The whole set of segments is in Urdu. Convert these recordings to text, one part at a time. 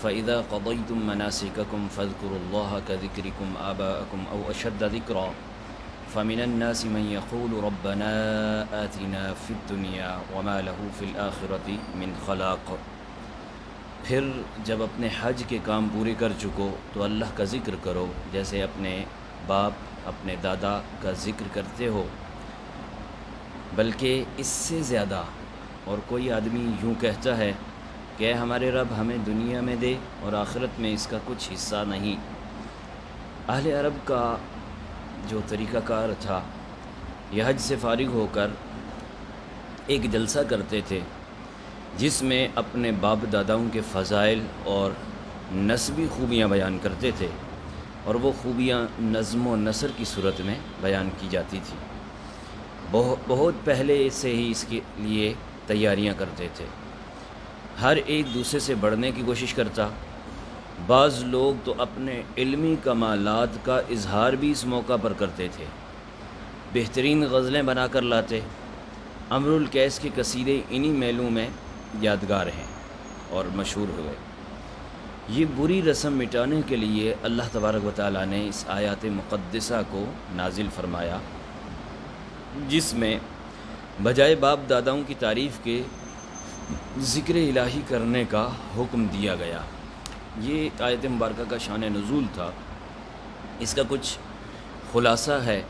فَإِذَا قَضَيْتُم مَّنَاسِكَكُمْ فاذكروا اللَّهَ كَذِكْرِكُمْ آبَاءَكُمْ أَوْ أَشَدَّ ذِكْرًا فَمِنَ النَّاسِ مَن يَقُولُ رَبَّنَا آتِنَا فِي الدُّنْيَا وَمَا لَهُ فِي الْآخِرَةِ مِنْ خَلَاقٍ۔ پھر جب اپنے حج کے کام پورے کر چکو تو اللہ کا ذکر کرو جیسے اپنے باپ اپنے دادا کا ذکر کرتے ہو، بلکہ اس سے زیادہ۔ اور کوئی آدمی یوں کہتا ہے کہ اے ہمارے رب ہمیں دنیا میں دے اور آخرت میں اس کا کچھ حصہ نہیں۔ اہل عرب کا جو طریقہ کار تھا، یہ حج سے فارغ ہو کر ایک جلسہ کرتے تھے جس میں اپنے باپ داداؤں کے فضائل اور نسبی خوبیاں بیان کرتے تھے، اور وہ خوبیاں نظم و نثر کی صورت میں بیان کی جاتی تھی۔ بہت پہلے سے ہی اس کے لیے تیاریاں کرتے تھے، ہر ایک دوسرے سے بڑھنے کی کوشش کرتا۔ بعض لوگ تو اپنے علمی کمالات کا اظہار بھی اس موقع پر کرتے تھے، بہترین غزلیں بنا کر لاتے۔ امر القیس کے قصیدے انہی میلوں میں یادگار ہیں اور مشہور ہوئے۔ یہ بری رسم مٹانے کے لیے اللہ تبارک و تعالیٰ نے اس آیات مقدسہ کو نازل فرمایا، جس میں بجائے باپ داداؤں کی تعریف کے ذکر الہی کرنے کا حکم دیا گیا۔ یہ آیت مبارکہ کا شان نزول تھا۔ اس کا کچھ خلاصہ ہے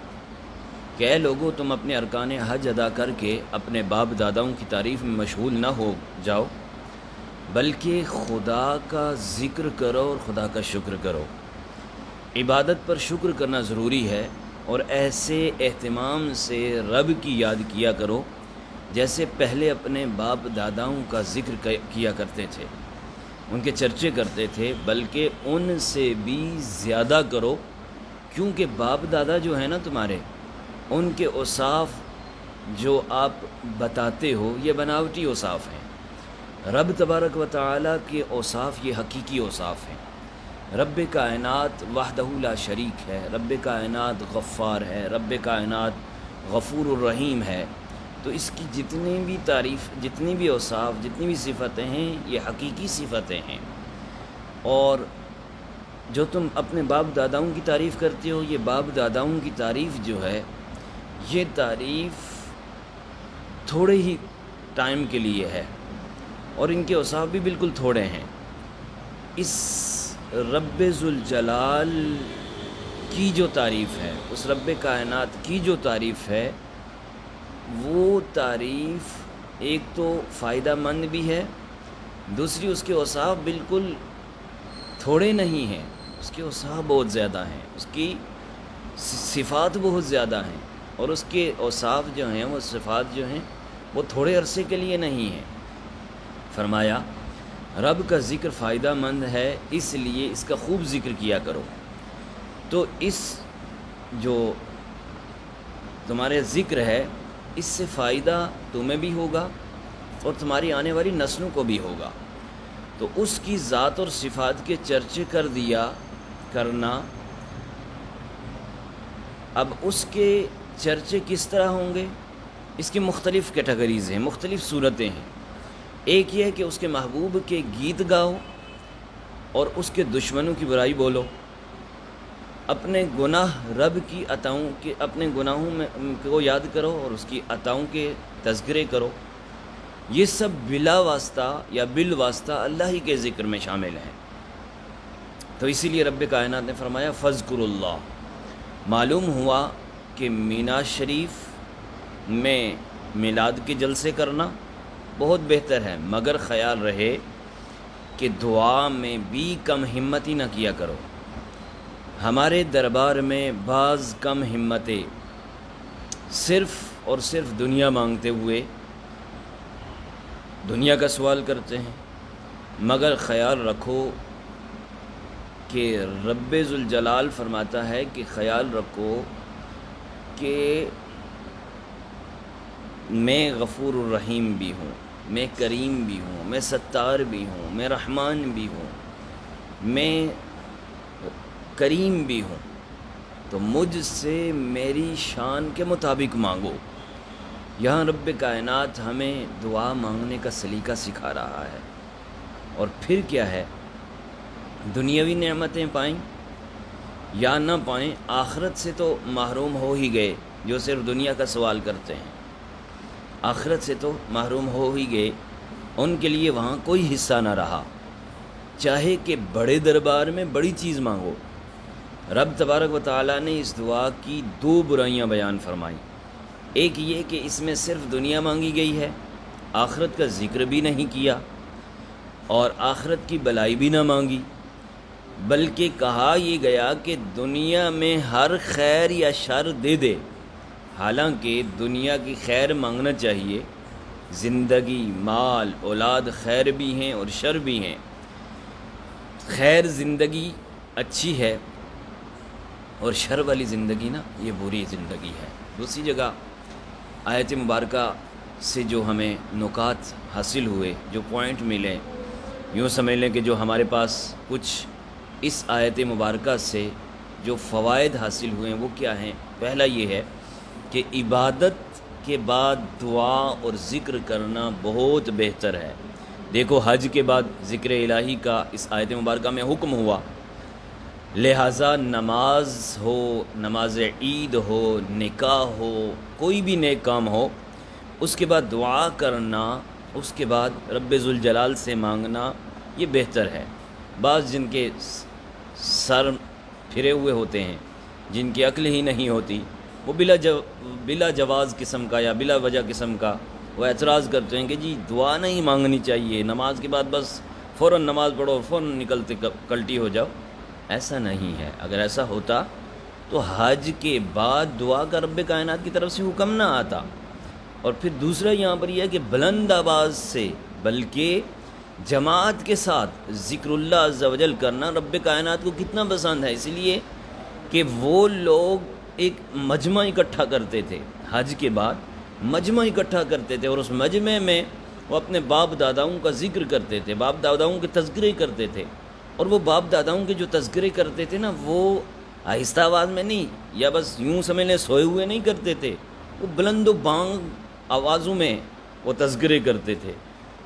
کہ اے لوگو، تم اپنے ارکان حج ادا کر کے اپنے باپ داداؤں کی تعریف میں مشغول نہ ہو جاؤ، بلکہ خدا کا ذکر کرو اور خدا کا شکر کرو۔ عبادت پر شکر کرنا ضروری ہے، اور ایسے اہتمام سے رب کی یاد کیا کرو جیسے پہلے اپنے باپ داداؤں کا ذکر کیا کرتے تھے، ان کے چرچے کرتے تھے، بلکہ ان سے بھی زیادہ کرو، کیونکہ باپ دادا جو ہیں نا تمہارے، ان کے اوصاف جو آپ بتاتے ہو یہ بناوٹی اوصاف ہیں۔ رب تبارک و تعالیٰ کے اوصاف یہ حقیقی اوصاف ہیں۔ رب کائنات وحدہ لا شریک ہے، رب کائنات غفار ہے، رب کائنات غفور الرحیم ہے۔ تو اس کی جتنی بھی تعریف، جتنی بھی اوصاف، جتنی بھی صفتیں ہیں، یہ حقیقی صفتیں ہیں۔ اور جو تم اپنے باپ داداؤں کی تعریف کرتے ہو، یہ باپ داداؤں کی تعریف جو ہے، یہ تعریف تھوڑے ہی ٹائم کے لیے ہے، اور ان کے اوصاف بھی بالکل تھوڑے ہیں۔ اس رب ذوالجلال کی جو تعریف ہے، اس رب کائنات کی جو تعریف ہے، وہ تعریف ایک تو فائدہ مند بھی ہے، دوسری اس کے اوصاف بالکل تھوڑے نہیں ہیں، اس کے اوصاف بہت زیادہ ہیں، اس کی صفات بہت زیادہ ہیں، اور اس کے اوصاف جو ہیں، وہ صفات جو ہیں، وہ تھوڑے عرصے کے لیے نہیں ہیں۔ فرمایا رب کا ذکر فائدہ مند ہے، اس لیے اس کا خوب ذکر کیا کرو، تو اس جو تمہارے ذکر ہے، اس سے فائدہ تمہیں بھی ہوگا اور تمہاری آنے والی نسلوں کو بھی ہوگا۔ تو اس کی ذات اور صفات کے چرچے کر دیا کرنا۔ اب اس کے چرچے کس طرح ہوں گے؟ اس کی مختلف کیٹیگریز ہیں، مختلف صورتیں ہیں۔ ایک یہ ہے کہ اس کے محبوب کے گیت گاؤ اور اس کے دشمنوں کی برائی بولو، اپنے گناہ رب کی عطاؤں کے، اپنے گناہوں میں کو یاد کرو اور اس کی عطاؤں کے تذکرے کرو۔ یہ سب بلا واسطہ یا بالواسطہ اللہ ہی کے ذکر میں شامل ہیں۔ تو اسی لیے رب کائنات نے فرمایا فذکر اللہ۔ معلوم ہوا کہ مینا شریف میں میلاد کے جلسے کرنا بہت بہتر ہے، مگر خیال رہے کہ دعا میں بھی کم ہمتی نہ کیا کرو۔ ہمارے دربار میں بعض کم ہمتیں صرف اور صرف دنیا مانگتے ہوئے دنیا کا سوال کرتے ہیں، مگر خیال رکھو کہ رب ذوالجلال فرماتا ہے کہ خیال رکھو کہ میں غفور الرحیم بھی ہوں، میں کریم بھی ہوں، میں ستار بھی ہوں، میں رحمان بھی ہوں، میں کریم بھی ہوں، تو مجھ سے میری شان کے مطابق مانگو۔ یہاں رب کائنات ہمیں دعا مانگنے کا سلیقہ سکھا رہا ہے۔ اور پھر کیا ہے دنیاوی نعمتیں پائیں یا نہ پائیں، آخرت سے تو محروم ہو ہی گئے جو صرف دنیا کا سوال کرتے ہیں۔ آخرت سے تو محروم ہو ہی گئے، ان کے لیے وہاں کوئی حصہ نہ رہا، چاہے کہ بڑے دربار میں بڑی چیز مانگو۔ رب تبارک و تعالیٰ نے اس دعا کی دو برائیاں بیان فرمائیں۔ ایک یہ کہ اس میں صرف دنیا مانگی گئی ہے، آخرت کا ذکر بھی نہیں کیا اور آخرت کی بلائی بھی نہ مانگی، بلکہ کہا یہ گیا کہ دنیا میں ہر خیر یا شر دے دے۔ حالانکہ دنیا کی خیر مانگنا چاہیے، زندگی، مال، اولاد خیر بھی ہیں اور شر بھی ہیں۔ خیر زندگی اچھی ہے اور شر والی زندگی نا یہ بری زندگی ہے۔ دوسری جگہ آیت مبارکہ سے جو ہمیں نکات حاصل ہوئے، جو پوائنٹ ملے، یوں سمجھ لیں کہ جو ہمارے پاس کچھ اس آیت مبارکہ سے جو فوائد حاصل ہوئے ہیں وہ کیا ہیں؟ پہلا یہ ہے کہ عبادت کے بعد دعا اور ذکر کرنا بہت بہتر ہے۔ دیکھو حج کے بعد ذکر الہی کا اس آیت مبارکہ میں حکم ہوا، لہٰذا نماز ہو، نماز عید ہو، نکاح ہو، کوئی بھی نیک کام ہو، اس کے بعد دعا کرنا، اس کے بعد رب ذوالجلال سے مانگنا، یہ بہتر ہے۔ بعض جن کے سر پھرے ہوئے ہوتے ہیں، جن کی عقل ہی نہیں ہوتی، وہ بلا جواز قسم کا یا بلا وجہ قسم کا وہ اعتراض کرتے ہیں کہ جی دعا نہیں مانگنی چاہیے، نماز کے بعد بس فوراً نماز پڑھو، فوراً نکلتے کلٹی ہو جاؤ۔ ایسا نہیں ہے۔ اگر ایسا ہوتا تو حج کے بعد دعا کا رب کائنات کی طرف سے حکم نہ آتا۔ اور پھر دوسرا یہاں پر یہ ہے کہ بلند آواز سے بلکہ جماعت کے ساتھ ذکر اللہ عز و جل کرنا رب کائنات کو کتنا پسند ہے، اس لیے کہ وہ لوگ ایک مجمع اکٹھا کرتے تھے، حج کے بعد مجمع اکٹھا کرتے تھے اور اس مجمع میں وہ اپنے باپ داداؤں کا ذکر کرتے تھے، باپ داداؤں کے تذکرے کرتے تھے، اور وہ باپ داداؤں کے جو تذکرے کرتے تھے نا وہ آہستہ آواز میں نہیں یا بس یوں سمجھ لیں سوئے ہوئے نہیں کرتے تھے، وہ بلند و بانگ آوازوں میں وہ تذکرے کرتے تھے۔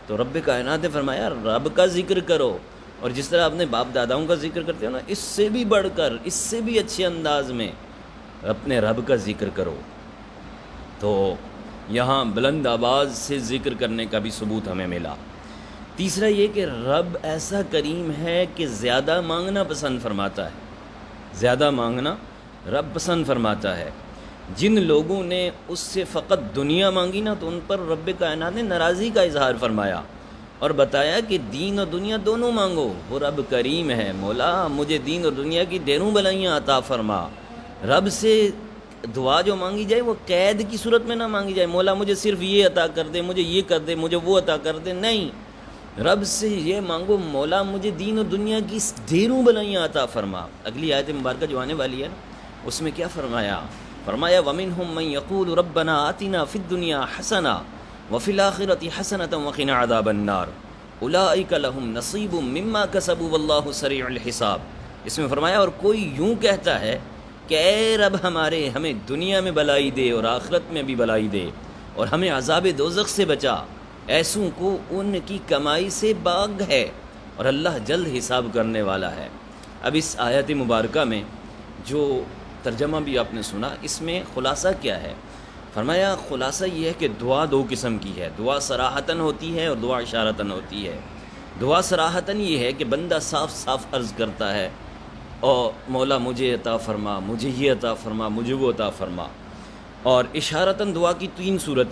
تو رب کائنات نے فرمایا رب کا ذکر کرو، اور جس طرح اپنے باپ داداؤں کا ذکر کرتے ہو نا، اس سے بھی بڑھ کر، اس سے بھی اچھے انداز میں اپنے رب کا ذکر کرو۔ تو یہاں بلند آواز سے ذکر کرنے کا بھی ثبوت ہمیں ملا۔ تیسرا یہ کہ رب ایسا کریم ہے کہ زیادہ مانگنا پسند فرماتا ہے، زیادہ مانگنا رب پسند فرماتا ہے۔ جن لوگوں نے اس سے فقط دنیا مانگی نا تو ان پر رب کائنات نے ناراضی کا اظہار فرمایا اور بتایا کہ دین اور دنیا دونوں مانگو، وہ رب کریم ہے، مولا مجھے دین اور دنیا کی ڈھیروں بلائیاں عطا فرما۔ رب سے دعا جو مانگی جائے وہ قید کی صورت میں نہ مانگی جائے، مولا مجھے صرف یہ عطا کر دے، مجھے یہ کر دے، مجھے وہ عطا کر دے، نہیں، رب سے یہ مانگو مولا مجھے دین اور دنیا کی ڈھیروں بلائیاں عطا فرما۔ اگلی آیت مبارکہ جو آنے والی ہے اس میں کیا فرمایا؟ وَمِنْهُمْ مَنْ يَقُولُ رَبَّنَا آتِنَا فِي الدُّنْيَا حَسَنَةً وَفِي الْآخِرَةِ حَسَنَةً وَقِنَا عَذَابَ النَّارِ أُولَٰئِكَ لَهُمْ نَصِيبٌ مِّمَّا كَسَبُوا وَاللَّهُ سَرِيعُ الْحِسَابِ۔ اس میں فرمایا اور کوئی یوں کہتا ہے کہ اے رب ہمارے ہمیں دنیا میں بلائی دے اور آخرت میں بھی بلائی دے اور ہمیں عذاب دوزخ سے بچا، ایسوں کو ان کی کمائی سے باغ ہے اور اللہ جلد حساب کرنے والا ہے۔ اب اس آیت مبارکہ میں جو ترجمہ بھی آپ نے سنا، اس میں خلاصہ کیا ہے؟ فرمایا خلاصہ یہ ہے کہ دعا دو قسم کی ہے، دعا صراحتاً ہوتی ہے اور دعا اشارتاً ہوتی ہے۔ دعا صراحتاً یہ ہے کہ بندہ صاف صاف عرض کرتا ہے اور مولا مجھے عطا فرما، مجھے یہ عطا فرما، مجھے وہ عطا فرما۔ اور اشارتاً دعا کی تین صورت